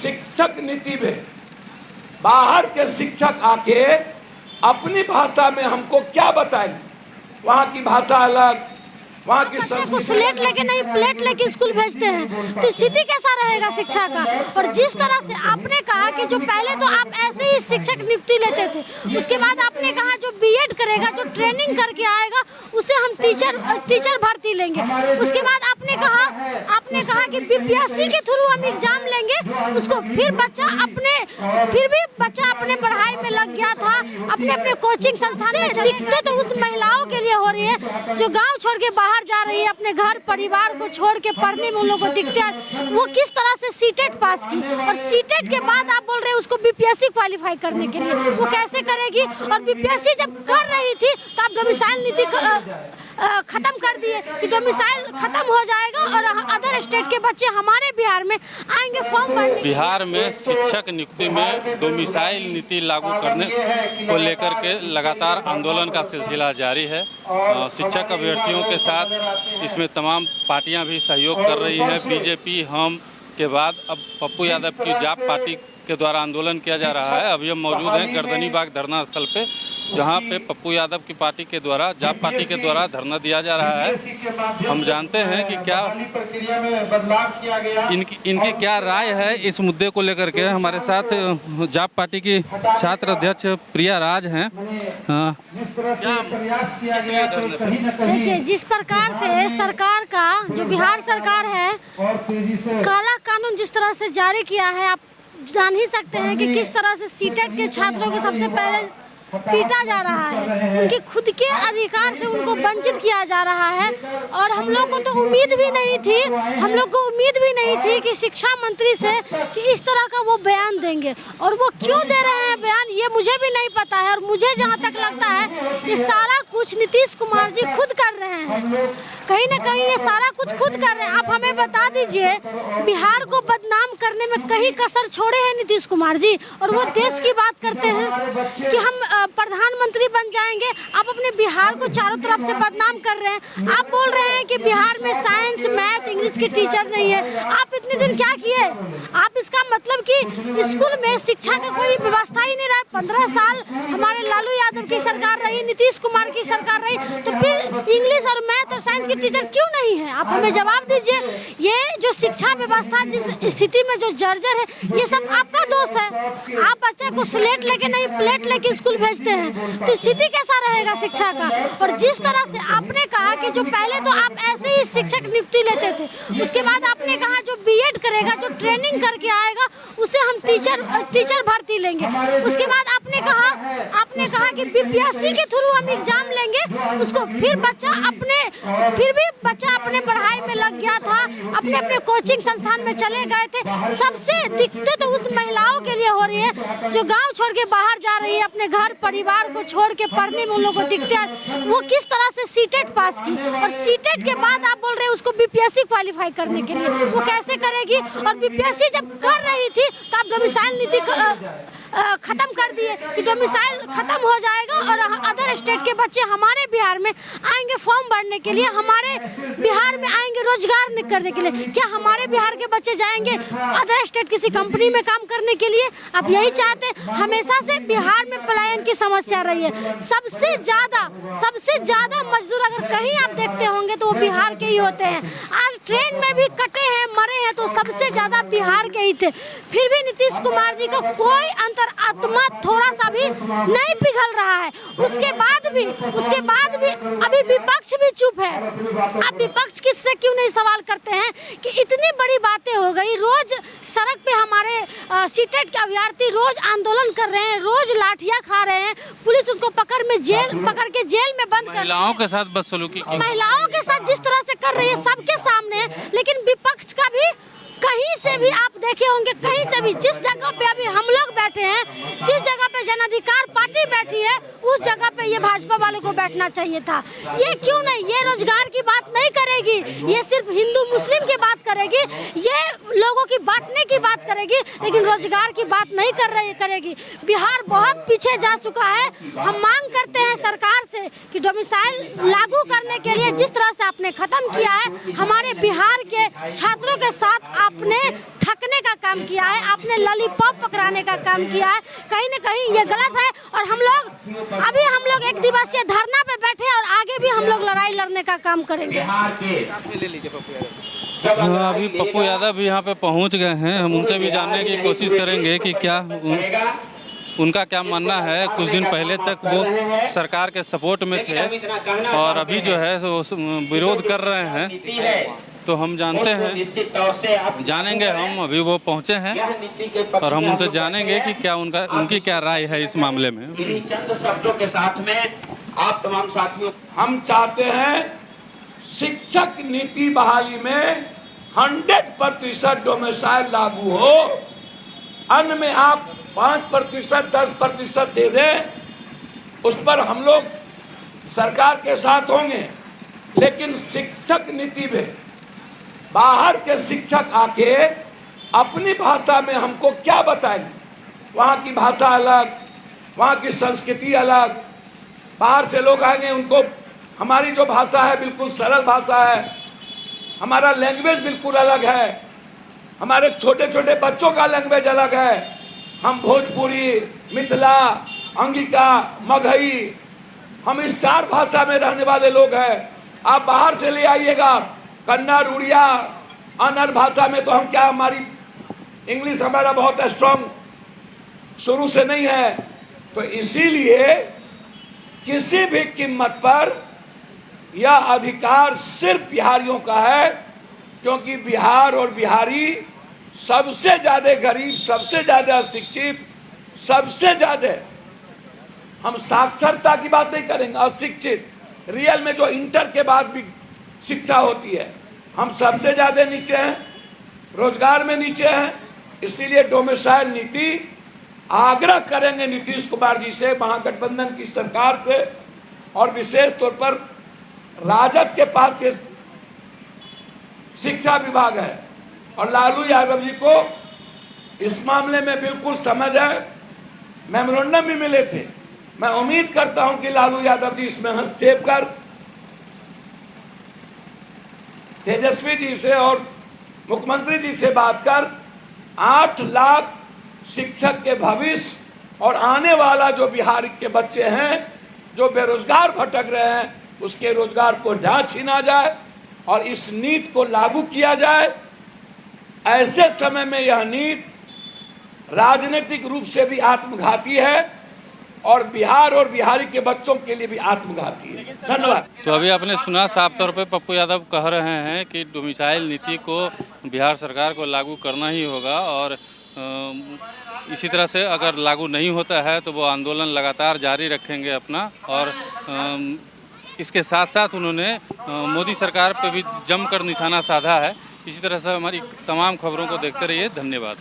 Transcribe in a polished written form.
शिक्षक नीति में बाहर के शिक्षक आके अपनी भाषा में हमको क्या बताएंगे? वहाँ की भाषा अलग, वहाँ की बच्चे को स्लेट लेके नहीं प्लेट लेके स्कूल भेजते हैं, तो स्थिति कैसा रहेगा शिक्षा का? और जिस तरह से आपने कहा कि जो पहले तो आप ऐसे ही शिक्षक नियुक्ति लेते थे, उसके बाद आपने कहा जो बीएड करेगा, जो ट्रेनिंग करके आएगा, उसे हम टीचर भर्ती लेंगे। उसके बाद आपने कहा कि बीपीएससी के थ्रू हम एग्जाम लेंगे, उसको फिर भी बच्चा अपने पढ़ाई में लग गया था, अपने कोचिंग संस्थान में। दिक्कत तो उस महिलाओं के लिए हो रही है जो गाँव छोड़ के बाहर जा रही है, अपने घर परिवार को छोड़ के पढ़ने में उन लोगों को दिक्कत है। वो किस तरह से सीटेट पास की, और सीटेट के बाद आप बोल रहे हैं उसको बीपीएससी क्वालिफाई करने के लिए, वो कैसे करेगी? और बीपीएससी जब कर रही थी तो आप डोमिसाइल नीति खत्म कर दिए कि डोमिसाइल खत्म हो जाएगा और अदर स्टेट के बच्चे हमारे बिहार में आएंगे फॉर्म भरने। बिहार में शिक्षक नियुक्ति में डोमिसाइल नीति लागू करने को लेकर के लगातार आंदोलन का सिलसिला जारी है। शिक्षक अभ्यर्थियों के साथ इसमें तमाम पार्टियां भी सहयोग कर रही है। बीजेपी हम के बाद अब पप्पू यादव की जाप पार्टी के द्वारा आंदोलन किया जा रहा है। अभी हम मौजूद हैं गर्दनी बाग धरना स्थल पे, जहां पे पप्पू यादव की पार्टी के द्वारा, जाप पार्टी के द्वारा धरना दिया जा रहा है। हम जानते हैं कि क्या इनकी क्या राय है इस मुद्दे को लेकर के। हमारे साथ जाप पार्टी की छात्र अध्यक्ष प्रिया राज हैं। देखिए, जिस प्रकार से सरकार का, जो बिहार सरकार है, काला कानून जिस तरह से जारी किया है, आप जान ही सकते हैं कि किस तरह से सीटेट के छात्रों को सबसे पहले पीटा जा रहा है, उनके खुद के अधिकार से उनको वंचित किया जा रहा है। और हम लोग को तो उम्मीद भी नहीं थी कि शिक्षा मंत्री से कि इस तरह का वो बयान देंगे, और वो क्यों दे रहे हैं बयान ये मुझे भी नहीं पता है। और मुझे जहाँ तक लगता है कि सारा कुछ नीतीश कुमार जी खुद कर रहे हैं, कहीं ना कहीं ये सारा कुछ खुद कर रहे हैं। आप हमें बता दीजिए, बिहार को बदनाम करने में कहीं कसर छोड़े हैं नीतीश कुमार जी, और वो देश की बात करते हैं कि हम प्रधानमंत्री बन जाएंगे। आप अपने बिहार को चारों तरफ से बदनाम कर रहे हैं। आप बोल रहे हैं कि बिहार में साइंस, मैथ, इंग्लिश की टीचर नहीं है। आप इतने दिन क्या किए? आप इसका मतलब कि स्कूल में शिक्षा का कोई व्यवस्था ही नहीं रहा। 15 साल हमारे लालू यादव की सरकार रही, नीतीश कुमार की सरकार रही, तो फिर इंग्लिश और मैथ और साइंस की टीचर क्यों नहीं है? आप हमें जवाब दीजिए। ये जो शिक्षा व्यवस्था जिस स्थिति में जो जर्जर है, ये सब आपका दोष है। आप बच्चा को स्लेट लेके नहीं प्लेट लेके स्कूल भेजते हैं, तो स्थिति कैसा रहेगा शिक्षा का? और जिस तरह से आपने कहा कि जो पहले तो आप ऐसे ही शिक्षक नियुक्ति लेते थे, उसके बाद आपने कहा जो बीएड करेगा, जो ट्रेनिंग करके आएगा, उसे हम टीचर भर्ती लेंगे। उसके बाद आपने कहा कि बीपीएससी के थ्रू हम एग्जाम लेंगे, उसको फिर भी बच्चा अपने पढ़ाई में लग गया था, अपने कोचिंग संस्थान में चले गए थे। सबसे दिक्कत तो उस महिलाओं के लिए हो रही है जो गाँव छोड़ के बाहर जा रही है, अपने घर परिवार को छोड़ के पढ़ने में उन लोगों को दिक्कत है। वो किस तरह से सीटेट पास की, और सीटेट के बाद आप बोल रहे हैं उसको बीपीएससी क्वालिफाई करने के लिए, वो कैसे करेगी? और बीपीएससी जब कर रही थी तो आप डोमिसाइल नीति खत्म कर दिए कि डोमिसाइल खत्म हो जाएगा और अदर स्टेट के बच्चे हमारे बिहार में आएंगे फॉर्म भरने के लिए, हमारे बिहार में आएंगे रोजगार करने के लिए। क्या हमारे बिहार के बच्चे जाएंगे अदर स्टेट किसी कंपनी में काम करने के लिए? आप यही चाहते हैं? हमेशा से बिहार में पलायन की समस्या रही है। सबसे ज्यादा मजदूर अगर कहीं आप देखते होंगे तो वो बिहार के ही होते हैं। आज ट्रेन में भी कटे हैं, मरे हैं, तो सबसे ज्यादा बिहार के ही थे। फिर भी नीतीश कुमार जी को कोई आत्मा थोड़ा सा भी नहीं पिघल रहा है। उसके बाद भी अभी विपक्ष भी चुप है। आप विपक्ष किससे क्यों नहीं सवाल करते हैं कि इतनी बड़ी बातें हो गई, रोज सड़क पे हमारे सीटेट के अभ्यर्थी रोज आंदोलन कर रहे हैं, रोज लाठियां खा रहे हैं, पुलिस उसको पकड़ के जेल में बंद कर, महिलाओं के साथ बदसलूकी, महिलाओं के साथ जिस तरह से कर रही है सबके सामने। लेकिन विपक्ष का भी कहीं से भी आप देखे होंगे, कहीं से भी जिस जगह पे अभी हम लोग बैठे हैं, जिस जगह पे जन अधिकार पार्टी बैठी है, उस जगह पे ये भाजपा वालों को बैठना चाहिए था। ये क्यों नहीं? ये रोजगार की बात नहीं करेगी, ये सिर्फ हिंदू मुस्लिम की बात करेगी, ये लोगों की बांटने की बात करेगी, लेकिन रोजगार की बात नहीं करेगी। बिहार बहुत पीछे जा चुका है। हम मांग करते हैं सरकार से कि डोमिसाइल लागू करने के लिए जिस तरह से आपने खत्म किया है, हमारे बिहार के छात्रों के साथ आप आपने ठगने का काम किया है, आपने लॉलीपॉप पकड़ाने का काम किया है। कहीं न कहीं ये गलत है और हम लोग एक दिवसीय धरना पे बैठे और आगे भी हम लोग लड़ाई लड़ने का काम करेंगे। अभी पप्पू यादव भी यहाँ पे पहुँच गए हैं, हम उनसे भी जानने की कोशिश करेंगे कि क्या उनका क्या मानना है। कुछ दिन पहले तक वो सरकार के सपोर्ट में थे और अभी जो है विरोध कर रहे हैं, तो हम जानते हैं, जानेंगे हम। अभी वो पहुंचे हैं और हम उनसे जानेंगे कि क्या उनकी क्या राय है इस मामले में। चंद शब्दों के साथ में आप तमाम साथियों, हम चाहते हैं शिक्षक नीति बहाली में 100% डोमिसाइल लागू हो। अन्य में आप 5%, 10% दे दें, उस पर हम लोग सरकार के साथ होंगे। लेकिन शिक्षक नीति में बाहर के शिक्षक आके अपनी भाषा में हमको क्या बताएंगे? वहाँ की भाषा अलग, वहाँ की संस्कृति अलग। बाहर से लोग आएंगे, उनको हमारी जो भाषा है बिल्कुल सरल भाषा है, हमारा लैंग्वेज बिल्कुल अलग है, हमारे छोटे छोटे बच्चों का लैंग्वेज अलग है। हम भोजपुरी, मिथिला, अंगिका, मगही, हम इस 4 भाषा में रहने वाले लोग हैं। आप बाहर से ले आइएगा कन्नड़, उड़िया, अनर भाषा में, तो हम क्या, हमारी इंग्लिश हमारा बहुत स्ट्रांग शुरू से नहीं है। तो इसीलिए किसी भी कीमत पर यह अधिकार सिर्फ बिहारियों का है, क्योंकि बिहार और बिहारी सबसे ज़्यादा गरीब, सबसे ज़्यादा अशिक्षित, सबसे ज़्यादा, हम साक्षरता की बात नहीं करेंगे, अशिक्षित, रियल में जो इंटर के बाद भी शिक्षा होती है, हम सबसे ज़्यादा नीचे हैं, रोजगार में नीचे हैं। इसीलिए डोमिसाइल नीति आग्रह करेंगे नीतीश कुमार जी से, महागठबंधन की सरकार से, और विशेष तौर पर राजद के पास ये शिक्षा विभाग है और लालू यादव जी को इस मामले में बिल्कुल समझ है। मेमोरेंडम भी मिले थे। मैं उम्मीद करता हूं कि लालू यादव जी इसमें हस्तक्षेप कर तेजस्वी जी से और मुख्यमंत्री जी से बात कर 8 लाख शिक्षक के भविष्य और आने वाला जो बिहार के बच्चे हैं जो बेरोजगार भटक रहे हैं, उसके रोजगार को ढा छीना जाए और इस नीति को लागू किया जाए। ऐसे समय में यह नीति राजनीतिक रूप से भी आत्मघाती है और बिहार और बिहारी के बच्चों के लिए भी आत्मघाती है। धन्यवाद। तो अभी आपने सुना, साफ तौर पे पप्पू यादव कह रहे हैं कि डोमिसाइल नीति को बिहार सरकार को लागू करना ही होगा और इसी तरह से अगर लागू नहीं होता है तो वो आंदोलन लगातार जारी रखेंगे अपना। और इसके साथ साथ उन्होंने मोदी सरकार पे भी जमकर निशाना साधा है। इसी तरह से हमारी तमाम खबरों को देखते रहिए। धन्यवाद।